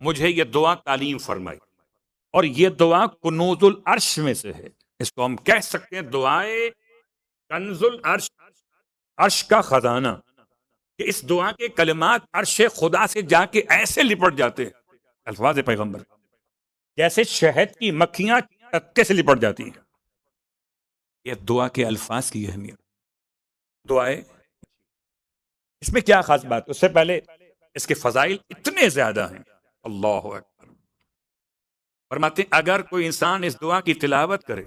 مجھے یہ دعا تعلیم فرمائی، اور یہ دعا کنوز العرش میں سے ہے. اس کو ہم کہہ سکتے ہیں دعائے کنز العرش، عرش کا خزانہ، کہ اس دعا کے کلمات عرش خدا سے جا کے ایسے لپٹ جاتے ہیں، الفاظ پیغمبر جیسے شہد کی مکھیاں تکے سے لپٹ جاتی ہیں. یہ دعا کے الفاظ کی اہمیت. دعائے اس میں کیا خاص بات؟ اس سے پہلے اس کے فضائل اتنے زیادہ ہیں. اللہ اکبر. فرماتے ہیں اگر کوئی انسان اس دعا کی تلاوت کرے،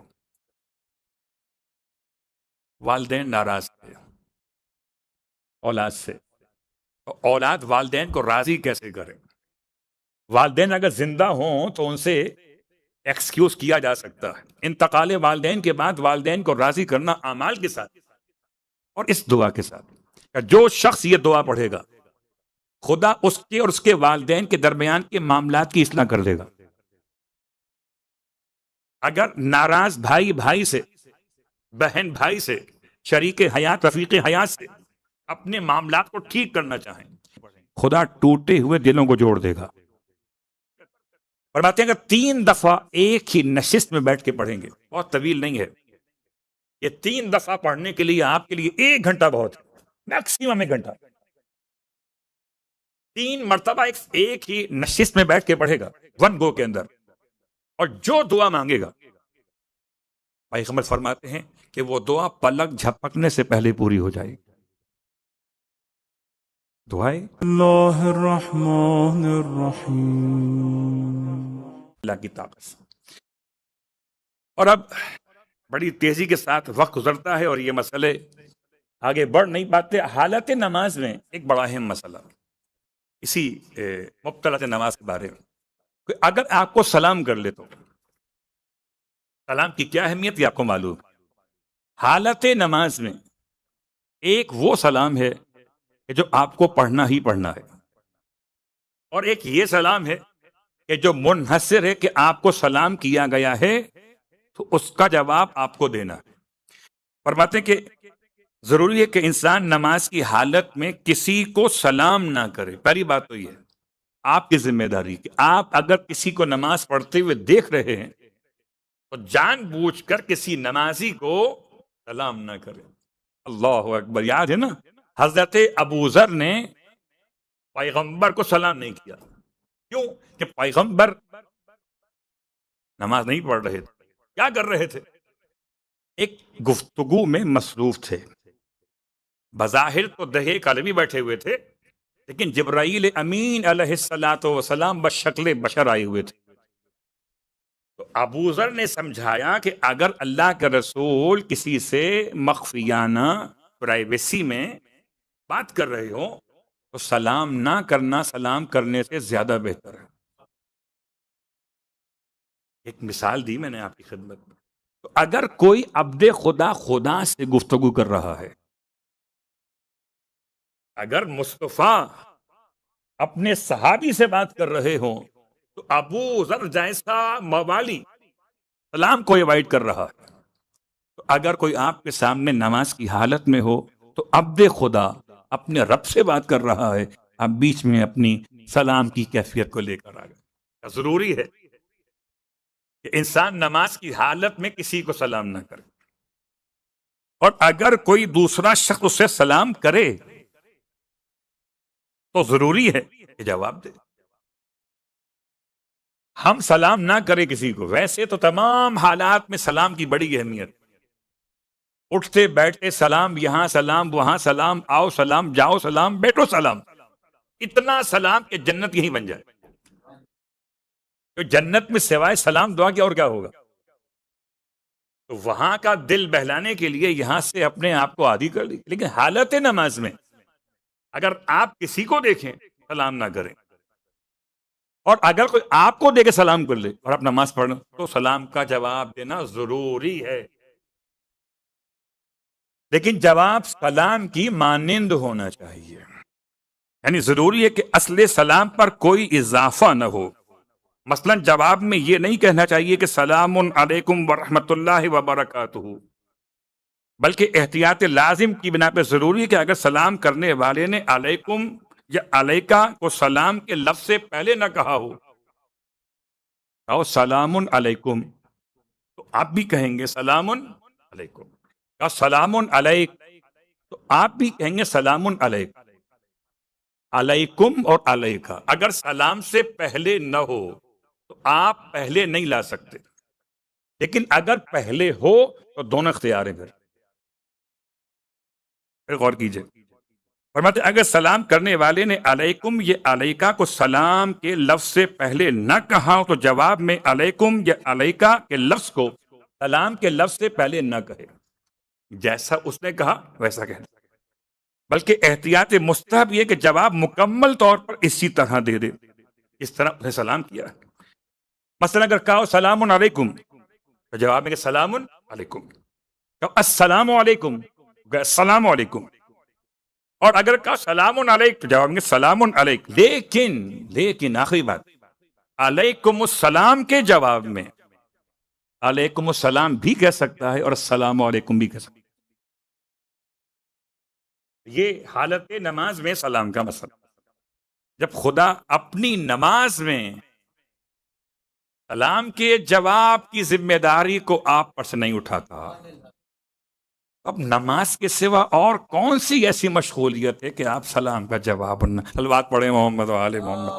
والدین ناراض تھے اولاد سے، تو اولاد والدین کو راضی کیسے کرے؟ والدین اگر زندہ ہوں تو ان سے ایکسکیوز کیا جا سکتا ہے. انتقال والدین کے بعد والدین کو راضی کرنا اعمال کے ساتھ اور اس دعا کے ساتھ. جو شخص یہ دعا پڑھے گا، خدا اس کے اور اس کے والدین کے درمیان کے معاملات کی اصلاح کر دے گا. اگر ناراض بھائی بھائی سے، بہن بھائی سے، شریک حیات رفیق حیات سے اپنے معاملات کو ٹھیک کرنا چاہیں، خدا ٹوٹے ہوئے دلوں کو جوڑ دے گا. فرماتے ہیں اگر 3 دفعہ ایک ہی نشست میں بیٹھ کے پڑھیں گے، بہت طویل نہیں ہے یہ، 3 دفعہ پڑھنے کے لیے آپ کے لیے 1 گھنٹہ بہت ہے، میکسیمم 1 گھنٹہ. 3 مرتبہ ایک ہی نشست میں بیٹھ کے پڑھے گا، 1 گو کے اندر، اور جو دعا مانگے گا، پیغمبر فرماتے ہیں کہ وہ دعا پلک جھپکنے سے پہلے پوری ہو جائے گی. دعائیں اللہ الرحمن الرحیم. اللہ کی طاقت سے. اور اب بڑی تیزی کے ساتھ وقت گزرتا ہے اور یہ مسئلے آگے بڑھ نہیں پاتے. حالت نماز میں ایک بڑا اہم مسئلہ اسی مبتلات نماز کے بارے میں، کہ اگر آپ کو سلام کر لے تو سلام کی کیا اہمیت یہ آپ کو معلوم. حالت نماز میں ایک وہ سلام ہے کہ جو آپ کو پڑھنا ہی پڑھنا ہے، اور ایک یہ سلام ہے کہ جو منحصر ہے کہ آپ کو سلام کیا گیا ہے تو اس کا جواب آپ کو دینا ہے. فرماتے ہیں کہ ضروری ہے کہ انسان نماز کی حالت میں کسی کو سلام نہ کرے. پہلی بات تو یہ ہے آپ کی ذمہ داری کہ آپ اگر کسی کو نماز پڑھتے ہوئے دیکھ رہے ہیں تو جان بوجھ کر کسی نمازی کو سلام نہ کرے. اللہ اکبر. یاد ہے نا حضرت ابو ذر نے پیغمبر کو سلام نہیں کیا. کیوں؟ کہ پیغمبر نماز نہیں پڑھ رہے تھے. کیا کر رہے تھے؟ ایک گفتگو میں مصروف تھے. بظاہر تو دہے کالمی بیٹھے ہوئے تھے، لیکن جبرائیل امین علیہ الصلوۃ والسلام بشکل بشر آئے ہوئے تھے. تو ابو ذر نے سمجھایا کہ اگر اللہ کے رسول کسی سے مخفیانہ پرائیویسی میں بات کر رہے ہو تو سلام نہ کرنا سلام کرنے سے زیادہ بہتر ہے. ایک مثال دی میں نے آپ کی خدمت میں. تو اگر کوئی عبد خدا خدا سے گفتگو کر رہا ہے، اگر مصطفیٰ اپنے صحابی سے بات کر رہے ہوں تو ابو ذر جیسا موالی سلام کو ایوائڈ کر رہا ہے. تو اگر کوئی آپ کے سامنے نماز کی حالت میں ہو تو عبد خدا اپنے رب سے بات کر رہا ہے، آپ بیچ میں اپنی سلام کی کیفیت کو لے کر آ گئے. ضروری ہے کہ انسان نماز کی حالت میں کسی کو سلام نہ کرے، اور اگر کوئی دوسرا شخص اسے سلام کرے تو ضروری ہے کہ جواب دے. ہم سلام نہ کرے کسی کو. ویسے تو تمام حالات میں سلام کی بڑی اہمیت، اٹھتے بیٹھتے سلام، یہاں سلام، وہاں سلام، آؤ سلام، جاؤ سلام، بیٹھو سلام. اتنا سلام کہ جنت یہی بن جائے. تو جنت میں سوائے سلام دعا کی اور کیا ہوگا؟ تو وہاں کا دل بہلانے کے لیے یہاں سے اپنے آپ کو عادی کر لی. لیکن حالت نماز میں اگر آپ کسی کو دیکھیں سلام نہ کریں، اور اگر کوئی آپ کو دے کے سلام کر لے اور آپ نماز پڑھیں تو سلام کا جواب دینا ضروری ہے. لیکن جواب سلام کی مانند ہونا چاہیے، یعنی ضروری ہے کہ اصل سلام پر کوئی اضافہ نہ ہو. مثلا جواب میں یہ نہیں کہنا چاہیے کہ سلام علیکم ورحمۃ اللہ وبرکاتہ، بلکہ احتیاط لازم کی بنا پہ ضروری ہے کہ اگر سلام کرنے والے نے علیکم یا علیکہ کو سلام کے لفظ سے پہلے نہ کہا ہو، کہو سلام علیکم، تو آپ بھی کہیں گے سلام علیکم. کہا سلام علیک، تو آپ بھی کہیں گے سلام علیک. علیکم اور علیکہ اگر سلام سے پہلے نہ ہو تو آپ پہلے نہیں لا سکتے، لیکن اگر پہلے ہو تو دونوں اختیار ہیں. پھر غور کیجئے، فرماتے ہیں اگر سلام کرنے والے نے علیکم یہ علیکہ کو سلام کے لفظ سے پہلے نہ کہا ہو تو جواب میں علیکم یا علیکہ کے لفظ کو سلام کے لفظ سے پہلے نہ کہے، جیسا اس نے کہا ویسا کہے، بلکہ احتیاط مستحب یہ کہ جواب مکمل طور پر اسی طرح دے دے اس طرح انہیں سلام کیا ہے. مثلا اگر کہا سلام علیکم تو جواب میں کہ سلام علیکم. کہا السلام علیکم، السلام علیکم. اور اگر کہا سلام علیک تو جواب میں سلام علیک. لیکن آخری بات، علیکم السلام کے جواب میں علیکم السلام بھی کہہ سکتا ہے اور السلام علیکم بھی کہہ سکتا ہے. یہ حالت نماز میں سلام کا مسئلہ، جب خدا اپنی نماز میں سلام کے جواب کی ذمہ داری کو آپ پر سے نہیں اٹھاتا، اب نماز کے سوا اور کون سی ایسی مشغولیت ہے کہ آپ سلام کا جواب صلوات پڑھیں محمد و آل محمد.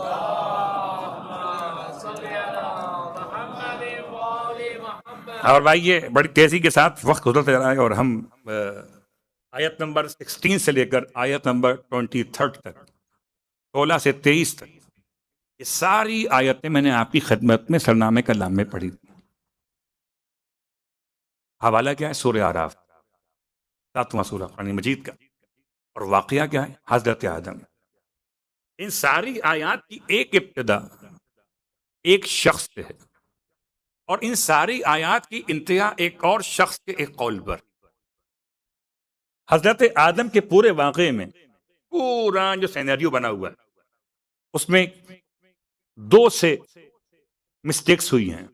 اور بھائی یہ بڑی تیزی کے ساتھ وقت گزرتا جا رہا ہے اور ہم آیت نمبر 16 سے لے کر آیت نمبر 23 تک، 16 سے 23 تک، یہ ساری آیتیں میں نے آپ کی خدمت میں سرنامے کلام میں پڑھی تھی. حوالہ کیا ہے؟ سورہ اعراف، 7واں سورہ قرآن مجید کا، اور واقعہ کیا ہے؟ حضرت آدم. ان ساری آیات کی ایک ابتدا ایک شخص سے ہے، اور ان ساری آیات کی انتہا ایک اور شخص کے ایک قول پر. حضرت آدم کے پورے واقعے میں پورا جو سینیریو بنا ہوا ہے اس میں 2 سے مسٹیکس ہوئی ہیں.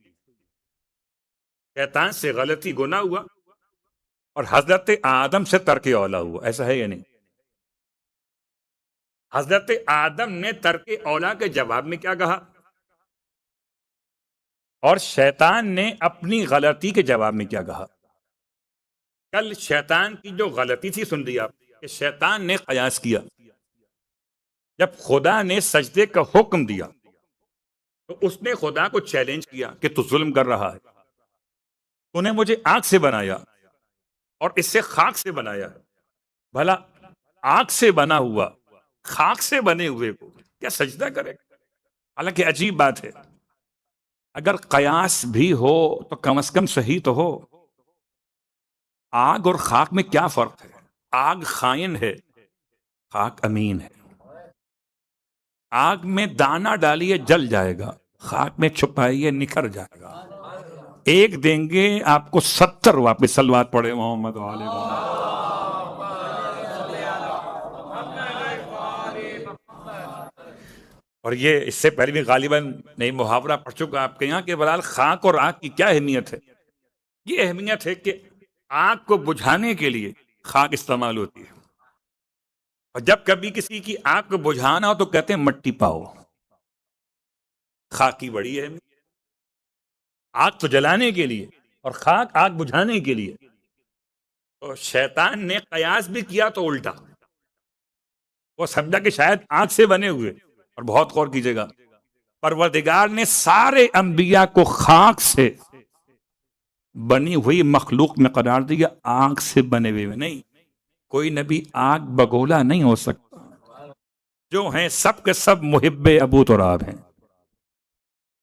شیطان سے غلطی گناہ ہوا اور حضرت آدم سے ترک اولا ہوا. ایسا ہے یا نہیں؟ حضرت آدم نے ترک اولا کے جواب میں کیا کہا، اور شیطان نے اپنی غلطی کے جواب میں کیا کہا. کل شیطان کی جو غلطی تھی سن لیا کہ شیطان نے قیاس کیا، جب خدا نے سجدے کا حکم دیا تو اس نے خدا کو چیلنج کیا کہ تو ظلم کر رہا ہے، تو نے مجھے آگ سے بنایا اور اس سے خاک سے بنایا ہے، بھلا آگ سے بنا ہوا خاک سے بنے ہوئے کو کیا سجدہ کرے؟ حالانکہ عجیب بات ہے، اگر قیاس بھی ہو تو کم از کم صحیح تو ہو. آگ اور خاک میں کیا فرق ہے؟ آگ خائن ہے، خاک امین ہے. آگ میں دانہ ڈالیے جل جائے گا، خاک میں چھپائیے نکھر جائے گا. ایک دیں گے آپ کو 70 واپس. صلوات پڑھے محمد و آل محمد. اور یہ اس سے پہلے بھی غالباً نئی محاورہ پڑھ چکا آپ کے یہاں کہ بہرحال خاک اور آگ کی کیا اہمیت ہے. یہ اہمیت ہے کہ آگ کو بجھانے کے لیے خاک استعمال ہوتی ہے، اور جب کبھی کسی کی آگ کو بجھانا ہو تو کہتے ہیں مٹی پاؤ. خاک کی بڑی اہمیت، آگ تو جلانے کے لیے اور خاک آگ بجھانے کے لیے. تو شیطان نے قیاس بھی کیا تو الٹا، وہ سمجھا کہ شاید آگ سے بنے ہوئے. اور بہت غور کیجئے گا، پروردگار نے سارے انبیاء کو خاک سے بنی ہوئی مخلوق میں قرار دیا، آگ سے بنے ہوئے میں نہیں. کوئی نبی آگ بگولا نہیں ہو سکتا. جو ہیں سب کے سب محب ابو تراب ہیں،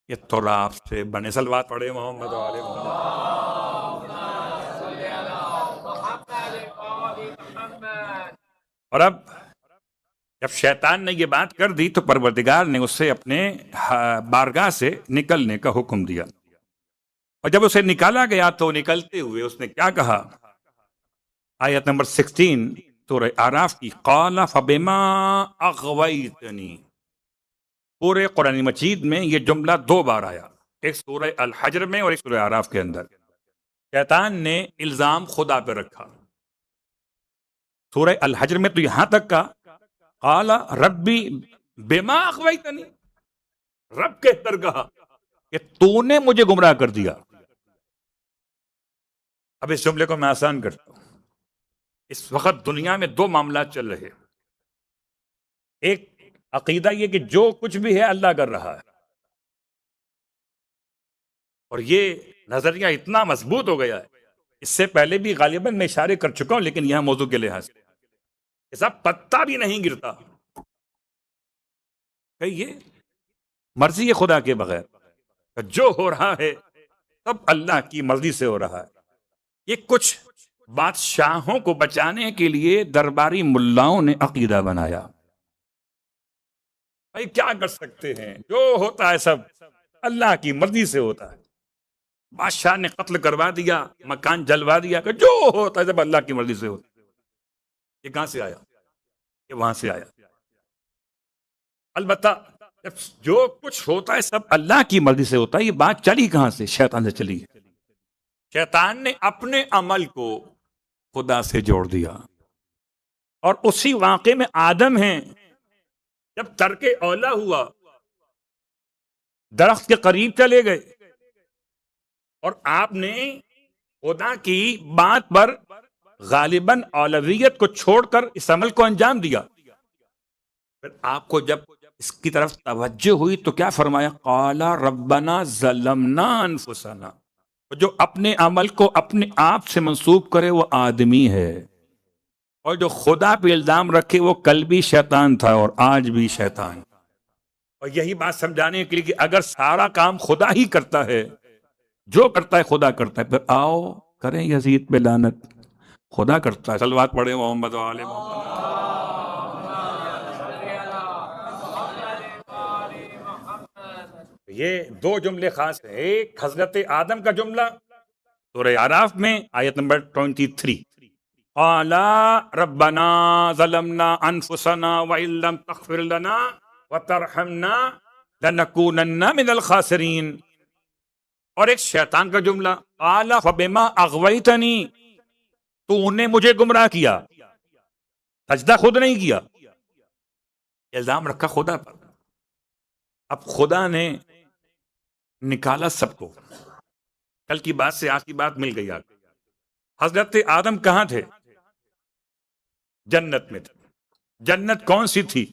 یہ تراب سے بنے. صلوات پڑھے محمد و آل محمد. اور اب جب شیطان نے یہ بات کر دی تو پروردگار نے اسے اپنے بارگاہ سے نکلنے کا حکم دیا، اور جب اسے نکالا گیا تو نکلتے ہوئے اس نے کیا کہا؟ آیت نمبر 16 سورہ اعراف کی، قال فبما اغویتنی. پورے قرآن مجید میں یہ جملہ 2 بار آیا، ایک سورہ الحجر میں اور ایک سورہ اعراف کے اندر. شیطان نے الزام خدا پہ رکھا. سورہ الحجر میں تو یہاں تک کہا قال ربی بما اغویتنی، رب کہہ کر کہا کہ تو نے مجھے گمراہ کر دیا۔ اب اس جملے کو میں آسان کرتا ہوں۔ اس وقت دنیا میں دو معاملات چل رہے ہیں۔ ایک عقیدہ یہ کہ جو کچھ بھی ہے اللہ کر رہا ہے، اور یہ نظریہ اتنا مضبوط ہو گیا ہے، اس سے پہلے بھی غالباً میں اشارے کر چکا ہوں، لیکن یہاں موضوع کے لحاظ سے ایسا پتا بھی نہیں گرتا کہ یہ مرضی ہے خدا کے بغیر، جو ہو رہا ہے سب اللہ کی مرضی سے ہو رہا ہے۔ یہ کچھ بادشاہوں کو بچانے کے لیے درباری ملاؤں نے عقیدہ بنایا، بھائی کیا کر سکتے ہیں، جو ہوتا ہے سب اللہ کی مرضی سے ہوتا ہے۔ بادشاہ نے قتل کروا دیا، مکان جلوا دیا، کہ جو ہوتا ہے سب اللہ کی مرضی سے ہوتا ہے۔ یہ کہاں سے آیا؟ یہ وہاں سے آیا۔ البتہ جب جو کچھ ہوتا ہے سب اللہ کی مرضی سے ہوتا ہے، یہ بات چلی کہاں سے؟ شیطان سے چلی ہے۔ شیطان نے اپنے عمل کو خدا سے جوڑ دیا، اور اسی واقعے میں آدم ہیں، جب ترک اولا ہوا، درخت کے قریب چلے گئے، اور آپ نے خدا کی بات پر غالباً اولویت کو چھوڑ کر اس عمل کو انجام دیا۔ پھر آپ کو جب اس کی طرف توجہ ہوئی تو کیا فرمایا؟ قال ربنا ظلمنا انفسنا۔ جو اپنے عمل کو اپنے آپ سے منسوب کرے وہ آدمی ہے، اور جو خدا پہ الزام رکھے وہ کل بھی شیطان تھا اور آج بھی شیطان۔ اور یہی بات سمجھانے کے لیے کہ اگر سارا کام خدا ہی کرتا ہے، جو کرتا ہے خدا کرتا ہے، پھر آؤ کریں یزید پہ لعنت، خدا کرتا ہے۔ صلوات پڑھیں محمد و آل محمد۔ یہ دو جملے خاص ہیں، ایک حضرت آدم کا جملہ سورہ اعراف میں آیت نمبر 23، قال ربنا ظلمنا انفسنا وان لم تغفر لنا وترحمنا لنکونن من الخاسرین، اور ایک شیطان کا جملہ قال فبما اغویتنی، تو نے مجھے گمراہ کیا، سجدہ خود نہیں کیا، الزام رکھا خدا پر۔ اب خدا نے نکالا سب کو، کل کی بات سے آج کی بات مل گئی آپ۔ حضرت آدم کہاں تھے؟ جنت میں تھے۔ جنت کون سی تھی؟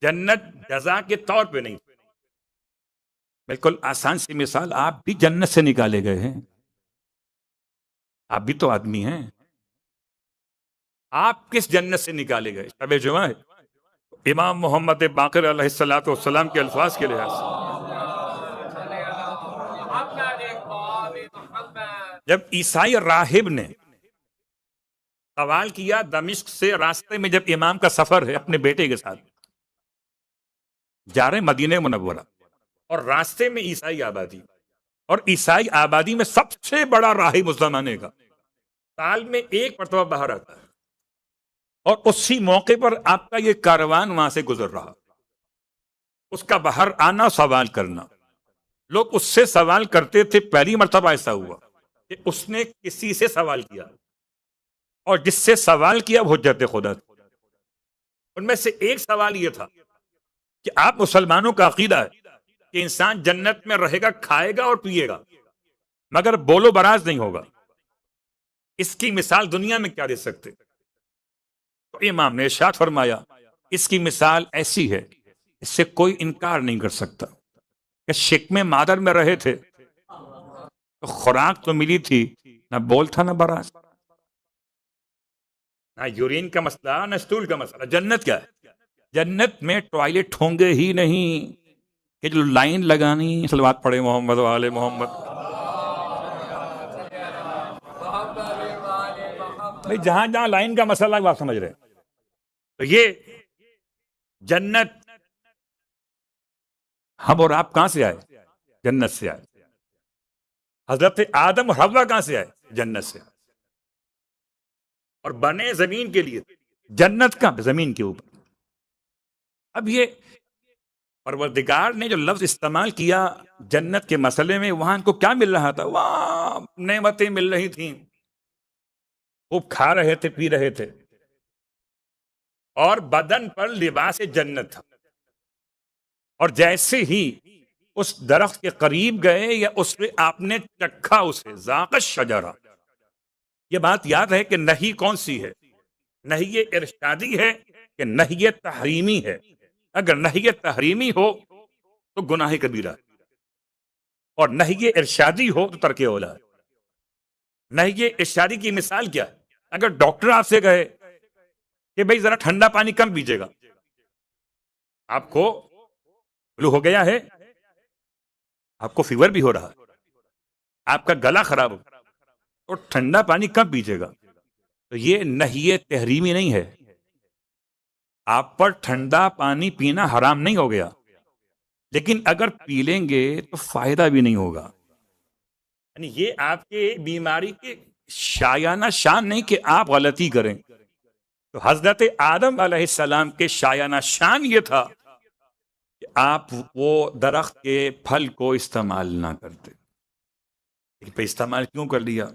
جنت جزا کے طور پہ نہیں، بالکل آسان سی مثال، آپ بھی جنت سے نکالے گئے ہیں، آپ بھی تو آدمی ہیں۔ آپ کس جنت سے نکالے گئے؟ شب جمعہ ہے، امام محمد باقر علیہ الصلوۃ والسلام کے الفاظ کے لحاظ سے جب عیسائی راہب نے سوال کیا دمشق سے، راستے میں جب امام کا سفر ہے اپنے بیٹے کے ساتھ جا رہے مدینہ منورہ، اور راستے میں عیسائی آبادی، اور عیسائی آبادی میں سب سے بڑا راہب اس زمانے کا سال میں ایک مرتبہ باہر آتا ہے، اور اسی موقع پر آپ کا یہ کاروان وہاں سے گزر رہا، اس کا باہر آنا، سوال کرنا، لوگ اس سے سوال کرتے تھے۔ پہلی مرتبہ ایسا ہوا کہ اس نے کسی سے سوال کیا، اور جس سے سوال کیا وہ حجت خدا تھا۔ ان میں سے ایک سوال یہ تھا کہ آپ مسلمانوں کا عقیدہ ہے کہ انسان جنت میں رہے گا، کھائے گا اور پیے گا، مگر بولو براز نہیں ہوگا، اس کی مثال دنیا میں کیا دے سکتے؟ تو امام نے ارشاد فرمایا اس کی مثال ایسی ہے، اس سے کوئی انکار نہیں کر سکتا کہ شکم مادر میں رہے تھے تو خوراک تو ملی تھی، نہ بول تھا نہ براز، نہ یورین کا مسئلہ نہ اسٹول کا مسئلہ۔ جنت کیا ہے؟ جنت میں ٹوائلٹ ہوں گے ہی نہیں کہ جو لائن لگانی، صلوات پڑھے محمد و آل محمد۔ بھئی جہاں جہاں لائن کا مسئلہ ہے وہ آپ سمجھ رہے ہیں۔ تو یہ جنت، ہم اور آپ کہاں سے آئے؟ جنت سے آئے۔ حضرت آدم اور حوا کہاں سے آئے؟ جنت سے۔ اور بنے زمین کے لیے، جنت کا زمین کے اوپر۔ اب یہ پروردگار نے جو لفظ استعمال کیا جنت کے مسئلے میں، وہاں ان کو کیا مل رہا تھا؟ وہاں نعمتیں مل رہی تھیں، خوب کھا رہے تھے، پی رہے تھے، اور بدن پر لباس جنت تھا، اور جیسے ہی اس درخت کے قریب گئے یا اس پہ آپ نے چکھا اسے، ذاق الشجرہ، یہ بات یاد ہے کہ نہیں کون سی ہے؟ نہیں ارشادی ہے کہ نہیں تحریمی ہے؟ اگر نہیں تحریمی ہو تو گناہ کبیرہ ہے، اور نہیں ارشادی ہو تو ترک اولا ہے۔ نہیں ارشادی کی مثال کیا ہے؟ اگر ڈاکٹر آپ سے کہے کہ بھئی ذرا ٹھنڈا پانی کم پیجیے گا، آپ کو فلو ہو گیا ہے، آپ کو فیور بھی ہو رہا ہے، آپ کا گلا خراب ہو، تو ٹھنڈا پانی کم پیجیے گا، تو یہ نہیں تحریمی نہیں ہے، آپ پر ٹھنڈا پانی پینا حرام نہیں ہو گیا، لیکن اگر پی لیں گے تو فائدہ بھی نہیں ہوگا۔ یعنی یہ آپ کے بیماری کے شایانہ شان نہیں کہ آپ غلطی کریں۔ تو حضرت آدم علیہ السلام کے شایانہ شان یہ تھا کہ آپ وہ درخت کے پھل کو استعمال نہ کرتے، لیکن پہ استعمال کیوں کر لیا؟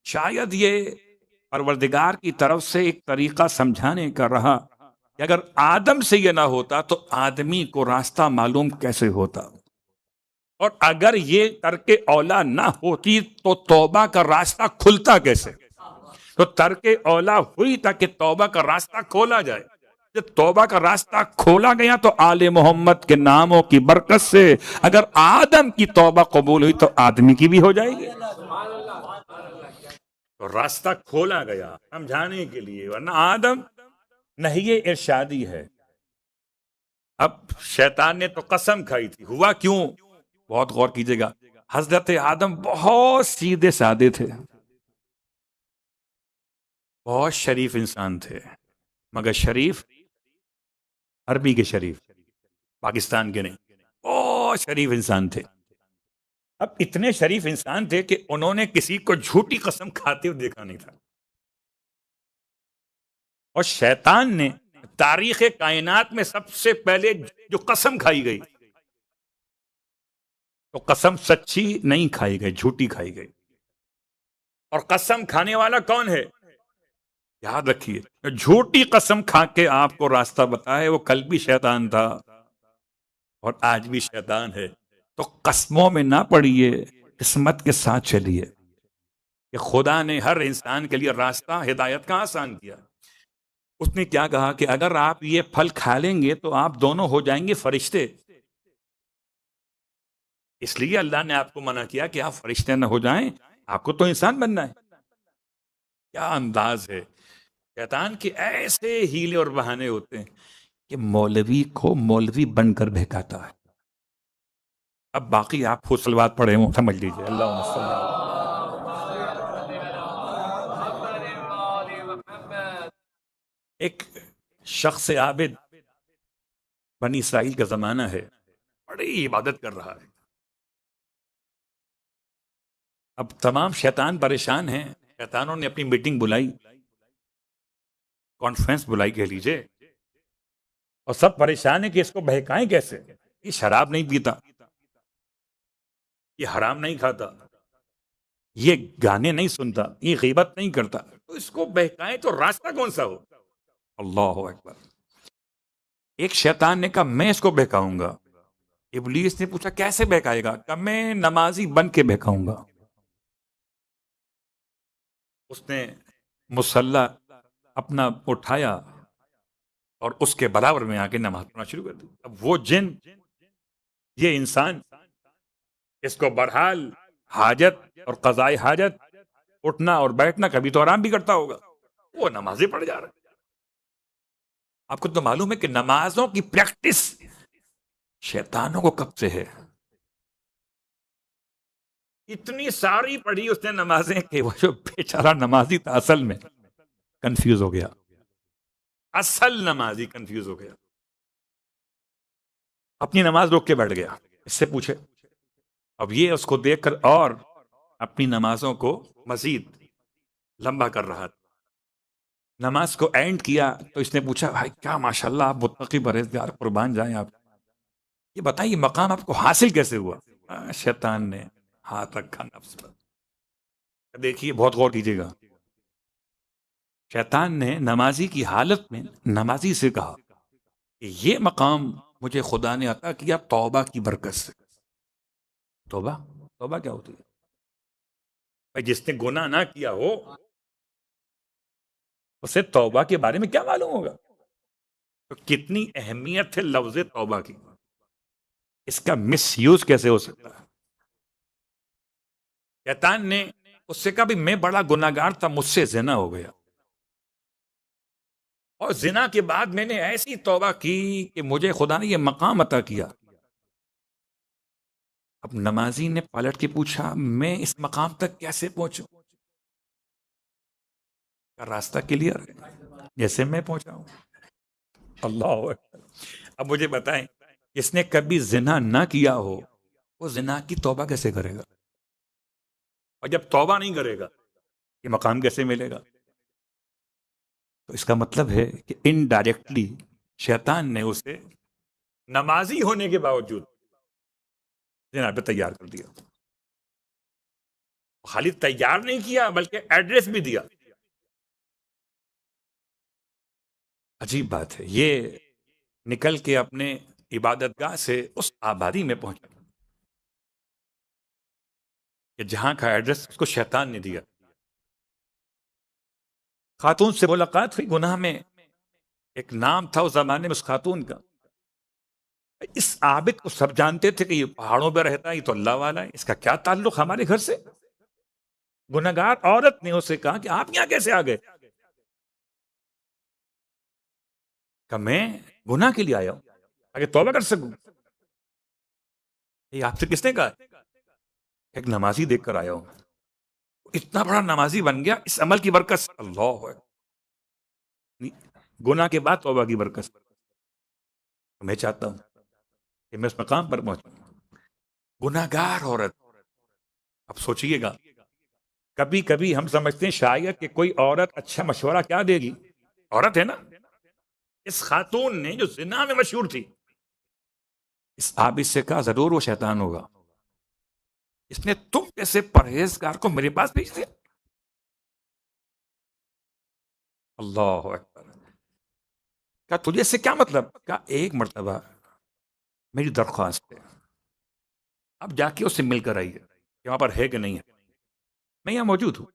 شاید یہ پروردگار کی طرف سے ایک طریقہ سمجھانے کا رہا کہ اگر آدم سے یہ نہ ہوتا تو آدمی کو راستہ معلوم کیسے ہوتا، اور اگر یہ ترک اولا نہ ہوتی تو توبہ کا راستہ کھلتا کیسے؟ تو ترک اولا ہوئی تاکہ توبہ کا راستہ کھولا جائے۔ جب توبہ کا راستہ کھولا گیا تو آل محمد کے ناموں کی برکت سے اگر آدم کی توبہ قبول ہوئی تو آدمی کی بھی ہو جائے گی۔ تو راستہ کھولا گیا سمجھانے کے لیے، ورنہ آدم نہیں ارشادی ہے۔ اب شیطان نے تو قسم کھائی تھی، ہوا کیوں؟ بہت غور کیجئے گا، حضرت آدم بہت سیدھے سادے تھے، بہت شریف انسان تھے، مگر شریف عربی کے شریف، پاکستان کے نہیں، بہت شریف انسان تھے۔ اب اتنے شریف انسان تھے کہ انہوں نے کسی کو جھوٹی قسم کھاتے ہوئے دیکھا نہیں تھا، اور شیطان نے تاریخ کائنات میں سب سے پہلے جو قسم کھائی گئی تو قسم سچی نہیں کھائی گئی، جھوٹی کھائی گئی۔ اور قسم کھانے والا کون ہے؟ یاد رکھیے، جھوٹی قسم کھا کے آپ کو راستہ بتائے وہ کل بھی شیطان تھا اور آج بھی شیطان ہے۔ تو قسموں میں نہ پڑیے، قسمت کے ساتھ چلیے کہ خدا نے ہر انسان کے لیے راستہ ہدایت کا آسان کیا۔ اس نے کیا کہا کہ اگر آپ یہ پھل کھا لیں گے تو آپ دونوں ہو جائیں گے فرشتے، اس لیے اللہ نے آپ کو منع کیا کہ آپ فرشتے نہ ہو جائیں، آپ کو تو انسان بننا ہے۔ کیا انداز ہے! شیطان کے ایسے ہیلے اور بہانے ہوتے ہیں کہ مولوی کو مولوی بن کر بہکاتا ہے۔ اب باقی آپ فصلوات پڑھے ہوں، سمجھ لیجیے۔ اللہ ایک شخص عابد، بنی اسرائیل کا زمانہ ہے، بڑی عبادت کر رہا ہے۔ اب تمام شیطان پریشان ہیں، شیطانوں نے اپنی میٹنگ بلائی، کانفرنس بلائی کہہ لیجیے، اور سب پریشان ہیں کہ اس کو بہکائیں کیسے۔ یہ شراب نہیں پیتا، یہ حرام نہیں کھاتا، یہ گانے نہیں سنتا، یہ غیبت نہیں کرتا، تو اس کو بہکائیں تو راستہ کون سا ہو؟ اللہ اکبر۔ ایک شیطان نے کہا میں اس کو بہکاؤں گا۔ ابلیس نے پوچھا کیسے بہکائے گا؟ کہ میں نمازی بن کے بہکاؤں گا۔ اس نے مصلی اپنا اٹھایا اور اس کے برابر میں آ کے نماز پڑھنا شروع کر دی۔ اب وہ جن، یہ انسان، اس کو برحال حاجت اور قضاء حاجت، اٹھنا اور بیٹھنا، کبھی تو آرام بھی کرتا ہوگا، وہ نمازیں پڑھ جا رہا ہے۔ آپ کو تو معلوم ہے کہ نمازوں کی پریکٹس شیطانوں کو کب سے ہے؟ اتنی ساری پڑھی اس نے نمازیں کہ وہ جو بیچارہ نمازی تھا اصل میں کنفیوز ہو گیا، اصل نمازی کنفیوز ہو گیا، اپنی نماز روک کے بیٹھ گیا۔ اس سے پوچھے، اب یہ اس کو دیکھ کر اور اپنی نمازوں کو مزید لمبا کر رہا تھا۔ نماز کو اینڈ کیا تو اس نے پوچھا بھائی کیا ماشاءاللہ آپ متقی پرہیزگار، قربان جائیں آپ، یہ بتائیے مقام آپ کو حاصل کیسے ہوا؟ شیطان نے ہاتھ رکھا نفس پر۔ دیکھیے بہت غور کیجیے گا، شیطان نے نمازی کی حالت میں نمازی سے کہا کہ یہ مقام مجھے خدا نے عطا کیا توبہ کی برکت سے. توبہ توبہ کیا ہوتی ہے بھائی؟ جس نے گناہ نہ کیا ہو اسے توبہ کے بارے میں کیا معلوم ہوگا؟ تو کتنی اہمیت ہے لفظ توبہ کی، اس کا مس یوز کیسے ہو سکتا ہے؟ شیطان نے اس سے کہا بھی میں بڑا گناہگار تھا، مجھ سے زنا ہو گیا، اور زنا کے بعد میں نے ایسی توبہ کی کہ مجھے خدا نے یہ مقام عطا کیا. اب نمازی نے پلٹ کے پوچھا میں اس مقام تک کیسے پہنچوں؟ کا راستہ کلیئر ہے جیسے میں پہنچا ہوں. اللہ اکبر. اب مجھے بتائیں، جس نے کبھی زنا نہ کیا ہو وہ زنا کی توبہ کیسے کرے گا؟ اور جب توبہ نہیں کرے گا یہ مقام کیسے ملے گا؟ تو اس کا مطلب ہے کہ انڈائریکٹلی شیطان نے اسے نمازی ہونے کے باوجود زنا پہ تیار کر دیا. خالی تیار نہیں کیا بلکہ ایڈریس بھی دیا. عجیب بات ہے، یہ نکل کے اپنے عبادت گاہ سے اس آبادی میں پہنچا کہ جہاں کا ایڈریس اس کو شیطان نے دیا. خاتون سے ملاقات ہوئی گناہ میں، ایک نام تھا اس زمانے میں اس خاتون کا. اس عابد کو سب جانتے تھے کہ یہ پہاڑوں پہ رہتا ہے، یہ تو اللہ والا ہے، اس کا کیا تعلق ہمارے گھر سے؟ گناہگار عورت نے اسے کہا کہ آپ یہاں کیسے آ گئے؟ کہ میں گناہ کے لیے آیا ہوں تاکہ توبہ کر سکوں. یہ آپ سے کس نے کہا؟ ایک نمازی دیکھ کر آیا ہوں، اتنا بڑا نمازی بن گیا اس عمل کی برکت سے. اللہ ہے گناہ کے بعد توبہ کی برکت سے. میں چاہتا ہوں کہ میں اس مقام پر پہنچوں. گناہگار عورت. اب سوچئے گا، کبھی کبھی ہم سمجھتے ہیں شاید کہ کوئی عورت اچھا مشورہ کیا دے گی، عورت ہے نا. اس خاتون نے جو زنا میں مشہور تھی، اس عابد سے کہا ضرور وہ شیطان ہوگا، اس نے تم جیسے پرہیزگار کو میرے پاس بھیج دیا. اللہ اکبر. کہا تجھے اس سے کیا مطلب؟ کہا ایک مرتبہ میری درخواست ہے، اب جا کے اس سے مل کر آئیے کہ وہاں پر ہے کہ نہیں ہے، میں یہاں موجود ہوں.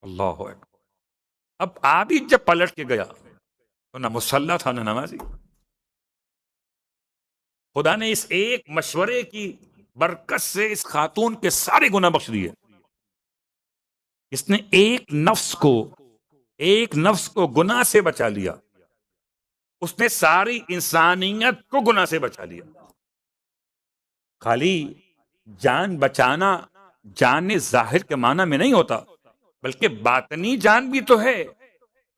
اللہ اکبر. اب عابد جب پلٹ کے گیا تو نہ مسلح تھا نہ نمازی. خدا نے اس ایک مشورے کی برکت سے اس خاتون کے سارے گناہ بخش دیے. اس نے ایک نفس کو گناہ سے بچا لیا، اس نے ساری انسانیت کو گناہ سے بچا لیا. خالی جان بچانا جان ظاہر کے معنی میں نہیں ہوتا، بلکہ باطنی جان بھی تو ہے.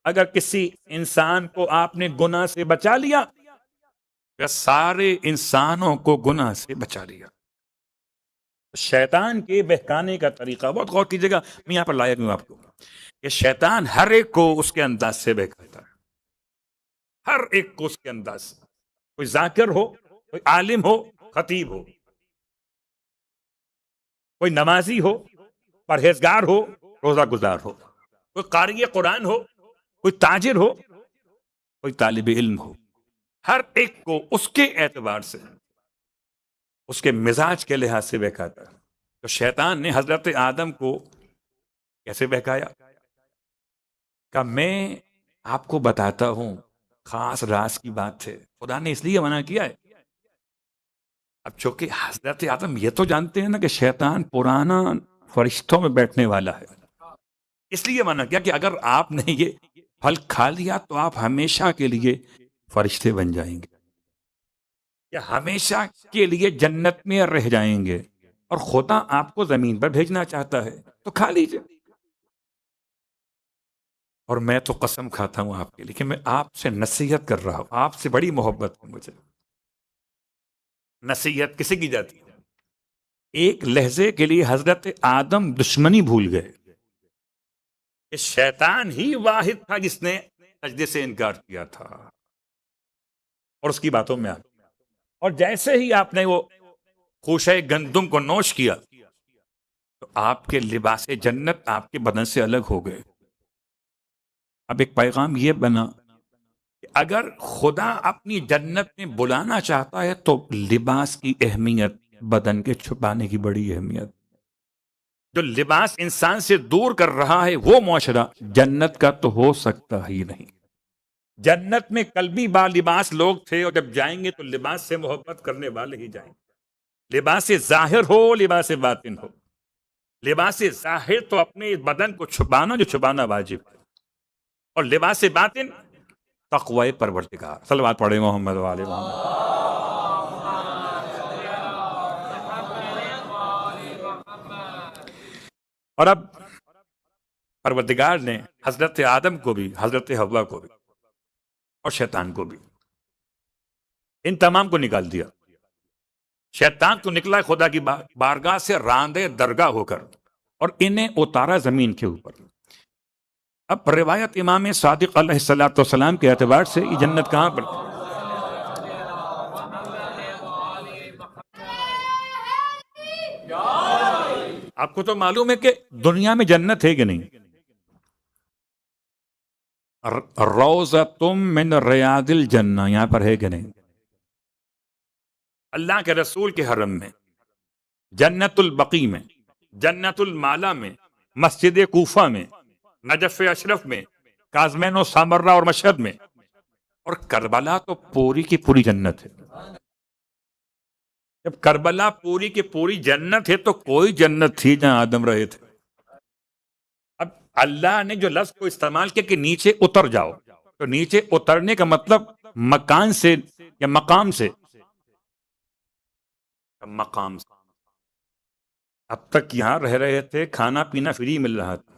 اگر کسی انسان کو آپ نے گناہ سے بچا لیا یا سارے انسانوں کو گناہ سے بچا لیا. شیطان کے بہکانے کا طریقہ بہت غور کیجیے گا، میں یہاں پر لائق ہوں آپ کو کہ شیطان ہر ایک کو اس کے انداز سے بہکاتا ہے، ہر ایک کو اس کے انداز سے. کوئی ذاکر ہو، کوئی عالم ہو، خطیب ہو، کوئی نمازی ہو، پرہیزگار ہو، روزہ گزار ہو، کوئی قاری قرآن ہو، کوئی تاجر ہو، کوئی طالب علم ہو، ہر ایک کو اس کے اعتبار سے، اس کے مزاج کے لحاظ سے بہکاتا ہے. تو شیطان نے حضرت آدم کو کیسے بہکایا؟ کہ میں آپ کو بتاتا ہوں، خاص راز کی بات ہے، خدا نے اس لیے منع کیا ہے. اب چونکہ حضرت آدم یہ تو جانتے ہیں نا کہ شیطان پرانا فرشتوں میں بیٹھنے والا ہے، اس لیے منع کیا کہ اگر آپ نے یہ پھل کھا لیا تو آپ ہمیشہ کے لیے فرشتے بن جائیں گے، یا ہمیشہ کے لیے جنت میں رہ جائیں گے، اور خدا آپ کو زمین پر بھیجنا چاہتا ہے تو کھا لیجئے. اور میں تو قسم کھاتا ہوں آپ کے لیے کہ میں آپ سے نصیحت کر رہا ہوں، آپ سے بڑی محبت ہے مجھے. نصیحت کسی کی جاتی ہے؟ ایک لہجے کے لیے حضرت آدم دشمنی بھول گئے کہ شیطان ہی واحد تھا جس نے سجدے سے انکار کیا تھا اور اس کی باتوں میں آ گیا. اور جیسے ہی آپ نے وہ خوشہ گندم کو نوش کیا تو آپ کے لباس جنت آپ کے بدن سے الگ ہو گئے. اب ایک پیغام یہ بنا کہ اگر خدا اپنی جنت میں بلانا چاہتا ہے تو لباس کی اہمیت، بدن کے چھپانے کی بڑی اہمیت، جو لباس انسان سے دور کر رہا ہے وہ معاشرہ جنت کا تو ہو سکتا ہی نہیں۔ جنت میں قلبی با لباس لوگ تھے، اور جب جائیں گے تو لباس سے محبت کرنے والے ہی جائیں گے، لباس ظاہر ہو لباس باطن ہو۔ لباس ظاہر تو اپنے بدن کو چھپانا، جو چھپانا واجب ہے، اور لباس باطن تقوی پروردگار۔ صلوات پڑھیں محمد والے محمد۔ اور اب پروردگار نے حضرت آدم کو بھی، حضرت حوا کو بھی، اور شیطان کو بھی، ان تمام کو نکال دیا۔ شیطان تو نکلا خدا کی بارگاہ سے راندے درگاہ ہو کر، اور انہیں اتارا زمین کے اوپر۔ اب روایت امام صادق علیہ الصلوۃ والسلام کے اعتبار سے یہ جنت کہاں پر؟ آپ کو تو معلوم ہے کہ دنیا میں جنت ہے کہ نہیں؟ روضۃ من ریاض الجنہ یہاں پر ہے کہ نہیں؟ اللہ کے رسول کے حرم میں، جنت البقیع میں، جنت المالا میں، مسجد کوفہ میں، نجف اشرف میں، کاظمین و سامرہ اور مشہد میں، اور کربلا تو پوری کی پوری جنت ہے۔ جب کربلا پوری کی پوری جنت ہے تو کوئی جنت تھی جہاں آدم رہے تھے؟ اب اللہ نے جو لفظ کو استعمال کیا کہ نیچے اتر جاؤ، تو نیچے اترنے کا مطلب مکان سے یا مقام سے، مقام سے۔ اب تک یہاں رہ رہے تھے، کھانا پینا فری مل رہا تھا،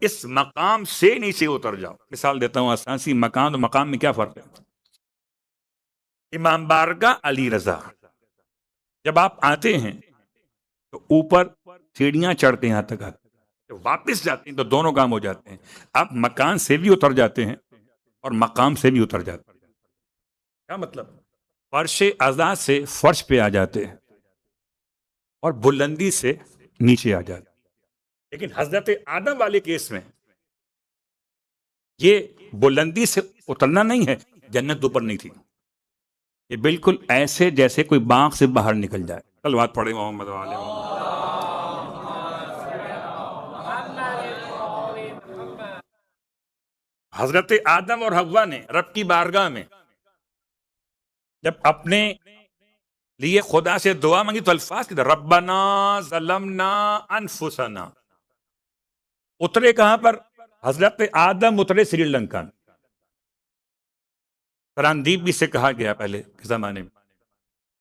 اس مقام سے نیچے اتر جاؤ۔ مثال دیتا ہوں آسان سی، مکان اور مقام میں کیا فرق ہے؟ امام بارگاہ علی رضا، جب آپ آتے ہیں تو اوپر سیڑھیاں چڑھتے ہیں، یہاں تک آتے ہیں، جب واپس جاتے ہیں تو دونوں کام ہو جاتے ہیں۔ آپ مکان سے بھی اتر جاتے ہیں اور مقام سے بھی اتر جاتے ہیں۔ کیا مطلب؟ فرش عزا سے فرش پہ آ جاتے ہیں اور بلندی سے نیچے آ جاتے ہیں۔ لیکن حضرت آدم والے کیس میں یہ بلندی سے اترنا نہیں ہے، جنت اوپر نہیں تھی، یہ بالکل ایسے جیسے کوئی باغ سے باہر نکل جائے۔ صلوات پڑھیں محمد والے محمد۔ حضرت آدم اور حوا نے رب کی بارگاہ میں جب اپنے لیے خدا سے دعا مانگی تو الفاظ کی ربنا ظلمنا انفسنا، اترے کہاں پر؟ حضرت آدم اترے سری لنکا میں، تراندیپ بھی سے کہا گیا پہلے کے زمانے میں،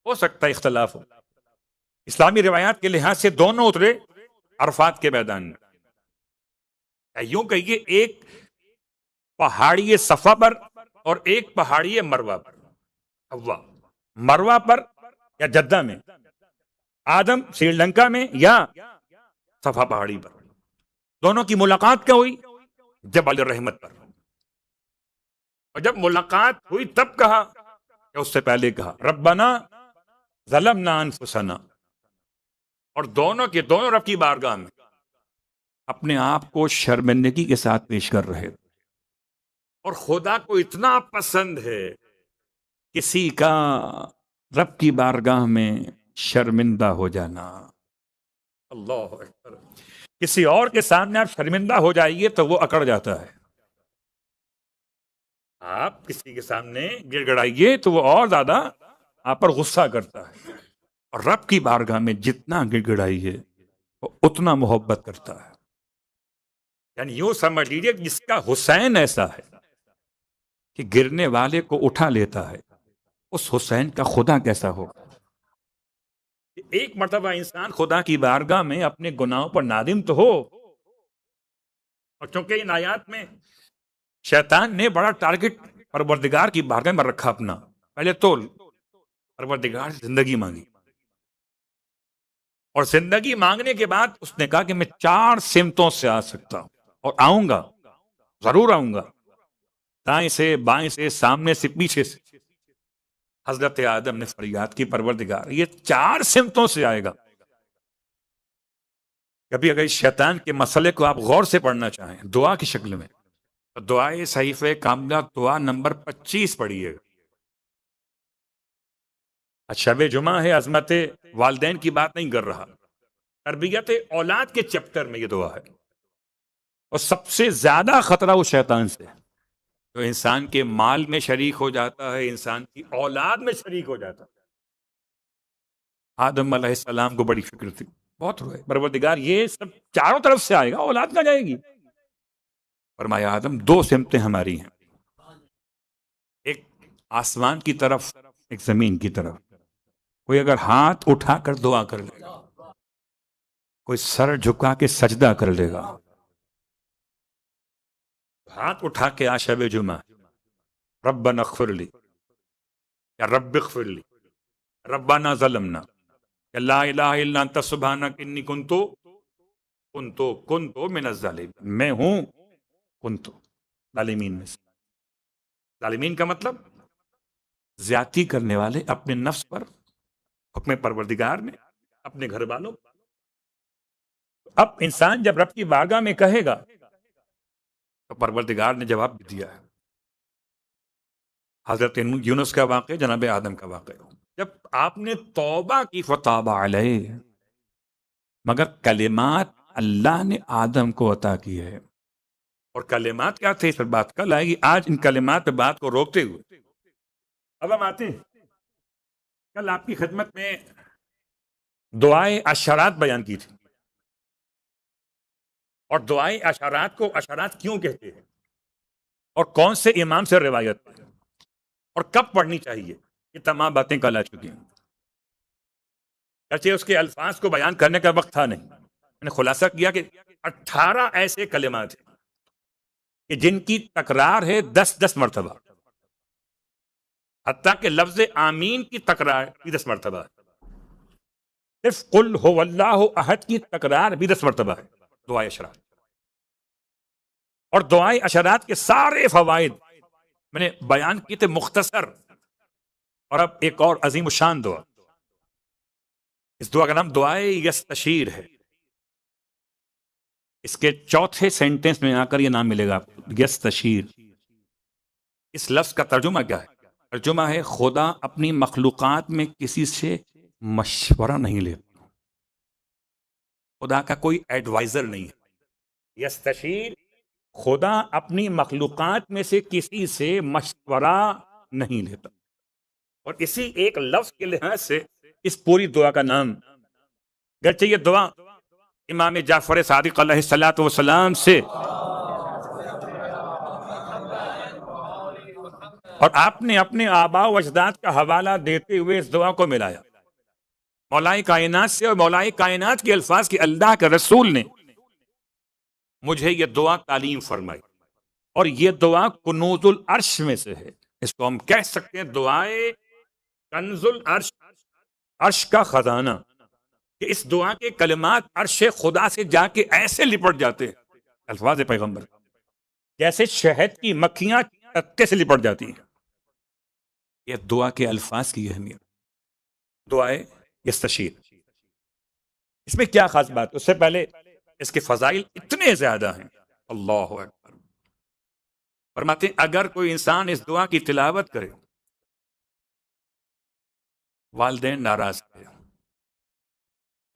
ہو سکتا ہے اختلاف ہو، اسلامی روایات کے لحاظ سے دونوں اترے عرفات کے میدان میں۔ یوں کہیے ایک پہاڑی صفا پر اور ایک پہاڑی مروہ پر، حوا مروہ پر یا جدہ میں، آدم سری لنکا میں یا صفا پہاڑی پر۔ دونوں کی ملاقات کیا ہوئی؟ جبل رحمت پر، اور جب ملاقات ہوئی تب کہا یا اس سے پہلے کہا ربنا ظلمنا انفسنا، اور دونوں کے دونوں رب کی بارگاہ میں اپنے آپ کو شرمندگی کے ساتھ پیش کر رہے، اور خدا کو اتنا پسند ہے کسی کا رب کی بارگاہ میں شرمندہ ہو جانا۔ اللہ اکبر، کسی اور کے سامنے آپ شرمندہ ہو جائیے تو وہ اکڑ جاتا ہے، آپ کسی کے سامنے گڑ گڑائیے تو وہ اور زیادہ آپ پر غصہ کرتا ہے، اور رب کی بارگاہ میں جتنا گڑ گڑائیے وہ اتنا محبت کرتا ہے۔ یعنی یوں سمجھ لیجیے جس کا حسین ایسا ہے کہ گرنے والے کو اٹھا لیتا ہے، اس حسین کا خدا کیسا ہو۔ ایک مرتبہ انسان خدا کی بارگاہ میں اپنے گناہوں پر نادم تو ہو، اور چونکہ ان آیات میں شیطان نے بڑا ٹارگٹ پروردگار کی بارگاہ میں رکھا اپنا، پہلے تو پروردگار سے زندگی مانگی، اور زندگی مانگنے کے بعد اس نے کہا کہ میں 4 سمتوں سے آ سکتا ہوں، اور آؤں گا، ضرور آؤں گا، دائیں سے، بائیں سے، سامنے سے، پیچھے سے۔ حضرت آدم نے فریاد کی پروردگار یہ 4 سمتوں سے آئے گا، کبھی اگر اس شیطان کے مسئلے کو آپ غور سے پڑھنا چاہیں دعا کی شکل میں، تو دعائے صحیفہ کاملہ دعا نمبر 25 پڑھیے گا. شب جمعہ ہے، عظمت والدین کی بات نہیں کر رہا، تربیت اولاد کے چیپٹر میں یہ دعا ہے. اور سب سے زیادہ خطرہ وہ شیطان سے ہے جو انسان کے مال میں شریک ہو جاتا ہے، انسان کی اولاد میں شریک ہو جاتا ہے. آدم علیہ السلام کو بڑی فکر تھی، بہت روئے، پروردگار یہ سب چاروں طرف سے آئے گا، اولاد کہاں جائے گی؟ فرمایا آدم 2 سمتیں ہماری ہیں، ایک آسمان کی طرف، ایک زمین کی طرف. کوئی اگر ہاتھ اٹھا کر دعا کر لے گا، کوئی سر جھکا کے سجدہ کر لے گا، ہاتھ اٹھا کے شب جمعہ ربنا اغفر لی، یا رب اغفر لی، ربنا ظلمنا، یا لا الہ الا انت سبحانک انی کنتو من الظالمین، میں ہوں کنتو ظالمین میں سے. ظالمین کا مطلب زیادتی کرنے والے اپنے نفس پر، حکم پروردگار میں، اپنے گھر والوں. اب انسان جب رب کی بارگاہ میں کہے گا تو پروردگار نے جواب بھی دیا ہے. حضرت یونس کا واقعہ، جناب آدم کا واقعہ. جب آپ نے توبہ کی فتاب علیہ، مگر کلمات اللہ نے آدم کو عطا کی ہے. اور کلمات کیا تھے، اس پر بات کل آئے گی. آج ان کلمات پہ بات کو روکتے ہوئے اب ہم آتے ہیں. کل آپ کی خدمت میں دعائے اشارات بیان کی تھی، اور دعائے اشارات کو اشارات کیوں کہتے ہیں، اور کون سے امام سے روایت ہے، اور کب پڑھنی چاہیے، یہ تمام باتیں کل آ چکی ہیں. اس کے الفاظ کو بیان کرنے کا وقت تھا نہیں. میں نے خلاصہ کیا کہ 18 ایسے کلمات ہیں کہ جن کی تکرار ہے 10 مرتبہ، حتیٰ کہ لفظ آمین کی تکرار بھی 10 مرتبہ ہے. صرف قل هو اللہ احد کی تکرار بھی 10 مرتبہ ہے. دعائے اشارات اور دعائے اشارات کے سارے فوائد میں نے بیان کیے تھے مختصر. اور اب ایک اور عظیم الشان دعا، اس دعا کا نام دعائے یستشیر ہے. اس کے چوتھے سینٹنس میں آ کر یہ نام ملے گا آپ کو، یستشیر. اس لفظ کا ترجمہ کیا ہے؟ ترجمہ ہے خدا اپنی مخلوقات میں کسی سے مشورہ نہیں لیتا، خدا کا کوئی ایڈوائزر نہیں ہے. یستشیر، خدا اپنی مخلوقات میں سے کسی سے مشورہ نہیں لیتا. اور اسی ایک لفظ کے لحاظ سے اس پوری دعا کا نام، گرچہ یہ دعا امام جعفر صادق علیہ الصلوۃ والسلام سے اور آپ نے اپنے آباء و اجداد کا حوالہ دیتے ہوئے اس دعا کو ملایا مولائے کائنات سے، اور مولائے کائنات کے الفاظ کی اللہ کے رسول نے مجھے یہ دعا تعلیم فرمائی. اور یہ دعا کنوز العرش میں سے ہے. اس کو ہم کہہ سکتے ہیں دعائے کنز العرش، عرش کا خزانہ. کہ اس دعا کے کلمات عرش خدا سے جا کے ایسے لپٹ جاتے ہیں، الفاظ پیغمبر، جیسے شہد کی مکھیاں تکے سے لپٹ جاتی ہیں. یہ دعا کے الفاظ کی اہمیت. دعائے یستشیر، اس میں کیا خاص بات؟ اس سے پہلے اس کے فضائل اتنے زیادہ ہیں، اللہ اکبر. فرماتے ہیں اگر کوئی انسان اس دعا کی تلاوت کرے، والدین ناراض ہے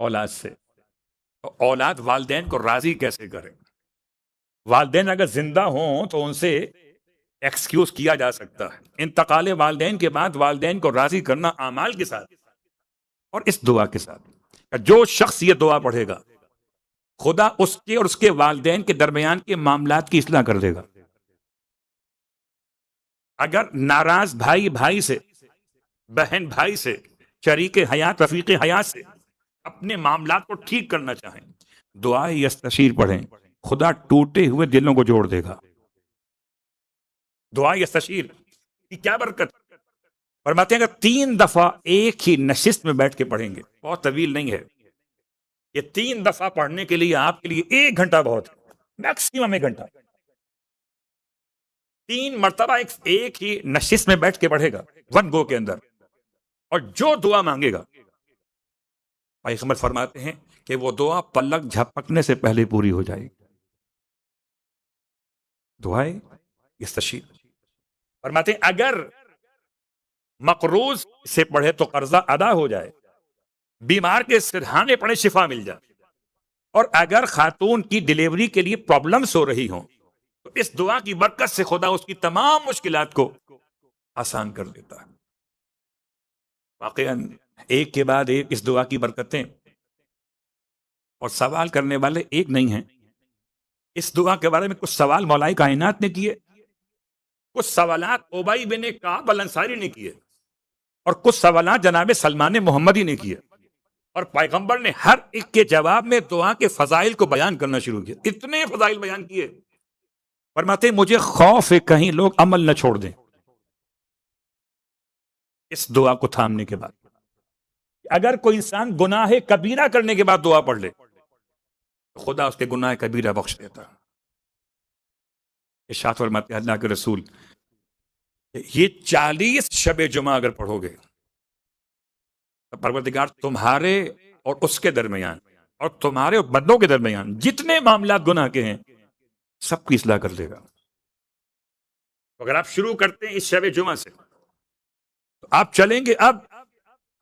اولاد سے، تو اولاد والدین کو راضی کیسے کرے؟ والدین اگر زندہ ہوں تو ان سے ایکسکیوز کیا جا سکتا ہے. انتقال والدین کے بعد والدین کو راضی کرنا اعمال کے ساتھ اور اس دعا کے ساتھ. جو شخص یہ دعا پڑھے گا، خدا اس کے اور اس کے والدین کے درمیان کے معاملات کی اصلاح کر دے گا. اگر ناراض بھائی بھائی سے، بہن بھائی سے، شریک حیات رفیق حیات سے اپنے معاملات کو ٹھیک کرنا چاہیں، دعائے یستشیر پڑھیں، خدا ٹوٹے ہوئے دلوں کو جوڑ دے گا. دعائے یستشیر کی کیا برکت؟ فرماتے ہیں اگر 3 دفعہ ایک ہی نشست میں بیٹھ کے پڑھیں گے، بہت طویل نہیں ہے یہ، 3 دفعہ پڑھنے کے لیے آپ کے لیے 1 گھنٹہ بہت ہے، میکسیمم 1 گھنٹہ. 3 مرتبہ ایک ہی نشست میں بیٹھ کے پڑھے گا، ون گو کے اندر، اور جو دعا مانگے گا پیغمبر فرماتے ہیں کہ وہ دعا پلک جھپکنے سے پہلے پوری ہو جائے گی. دعائے یستشیر. فرماتے ہیں اگر مقروض سے پڑھے تو قرضہ ادا ہو جائے، بیمار کے سرہانے پڑے شفا مل جائے، اور اگر خاتون کی ڈیلیوری کے لیے پرابلمز ہو رہی ہوں تو اس دعا کی برکت سے خدا اس کی تمام مشکلات کو آسان کر دیتا ہے. واقعاً ایک کے بعد ایک اس دعا کی برکتیں، اور سوال کرنے والے ایک نہیں ہیں. اس دعا کے بارے میں کچھ سوال مولائے کائنات نے کیے، کچھ سوالات ابی بن کعب الانصاری نے کیے، اور کچھ سوالات جناب سلمان محمدی نے کیے، اور پیغمبر نے ہر ایک کے جواب میں دعا کے فضائل کو بیان کرنا شروع کیا. اتنے فضائل بیان کیے. فرماتے ہیں مجھے خوف ہے کہیں لوگ عمل نہ چھوڑ دیں اس دعا کو تھامنے کے بعد. اگر کوئی انسان گناہ کبیرہ کرنے کے بعد دعا پڑھ لے تو خدا اس کے گناہ کبیرہ بخش دیتا. ارشاد فرماتے ہیں اللہ کے رسول یہ 40 شب جمعہ اگر پڑھو گے تو پروردگار تمہارے اور اس کے درمیان اور تمہارے اور بندوں کے درمیان جتنے معاملات گناہ کے ہیں سب کی اصلاح کر دے گا. اگر آپ شروع کرتے ہیں اس شب جمعہ سے تو آپ چلیں گے اب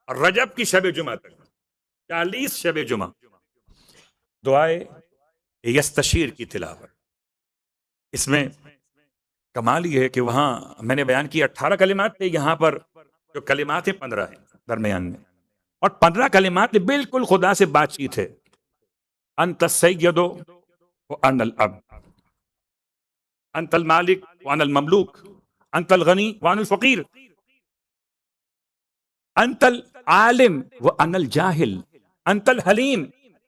رجب کی شب جمعہ تک 40 شب جمعہ دعائے یستشیر کی تلاوت. اس میں کمال یہ ہے کہ وہاں میں نے بیان کی 18 کلمات تھے، یہاں پر جو کلمات ہیں 15 ہیں درمیان میں، اور 15 کلمات میں بالکل خدا سے بات چیت ہے. انت السید وانا العبد، انت المالک وانا المملوک، انت الغنی وانا الفقیر، انت العالم وانا الجاہل، انت الحلیم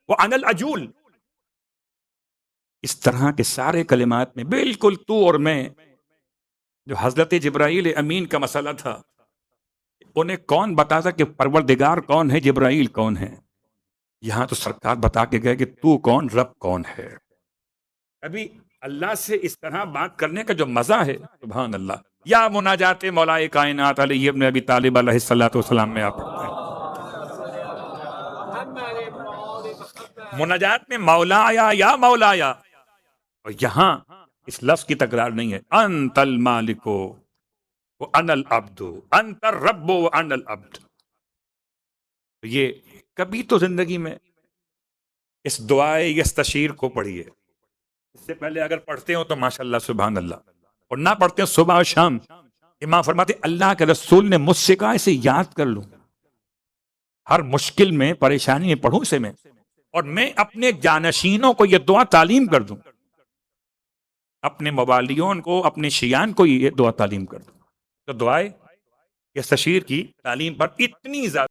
وانا العجول. اس طرح کے سارے کلمات میں بالکل تو اور میں. جو حضرت جبرائیل امین کا مسئلہ تھا، انہیں کون بتاتا کہ پروردگار کون ہے، جبرائیل کون ہے؟ یہاں تو سرکار بتا کے گئے کہ تو کون، رب کون ہے. ابھی اللہ سے اس طرح بات کرنے کا جو مزہ ہے، سبحان اللہ. یا مناجات مولائے کائنات علی ابن ابی طالب علیہ الصلوۃ والسلام میں آپ پڑھتے ہیں مناجات میں مولایا یا مولایا، اور یہاں اس لفظ کی تکرار نہیں ہے. انت المالک وانا العبد، انت الرب وانا العبد. یہ کبھی تو زندگی میں اس دعائے یستشیر کو پڑھیے. اس سے پہلے اگر پڑھتے ہو تو ماشاءاللہ سبحان اللہ، اور نہ پڑھتے ہو صبح اور شام. امام فرماتے اللہ کے رسول نے مجھ سے کہا اسے یاد کر لوں، ہر مشکل میں پریشانی میں پڑھوں اسے میں، اور میں اپنے جانشینوں کو یہ دعا تعلیم کر دوں، اپنے موالیون کو، اپنے شیعان کو یہ دعا تعلیم کر دوں. تو دعائے یستشیر کی تعلیم پر اتنی زیادہ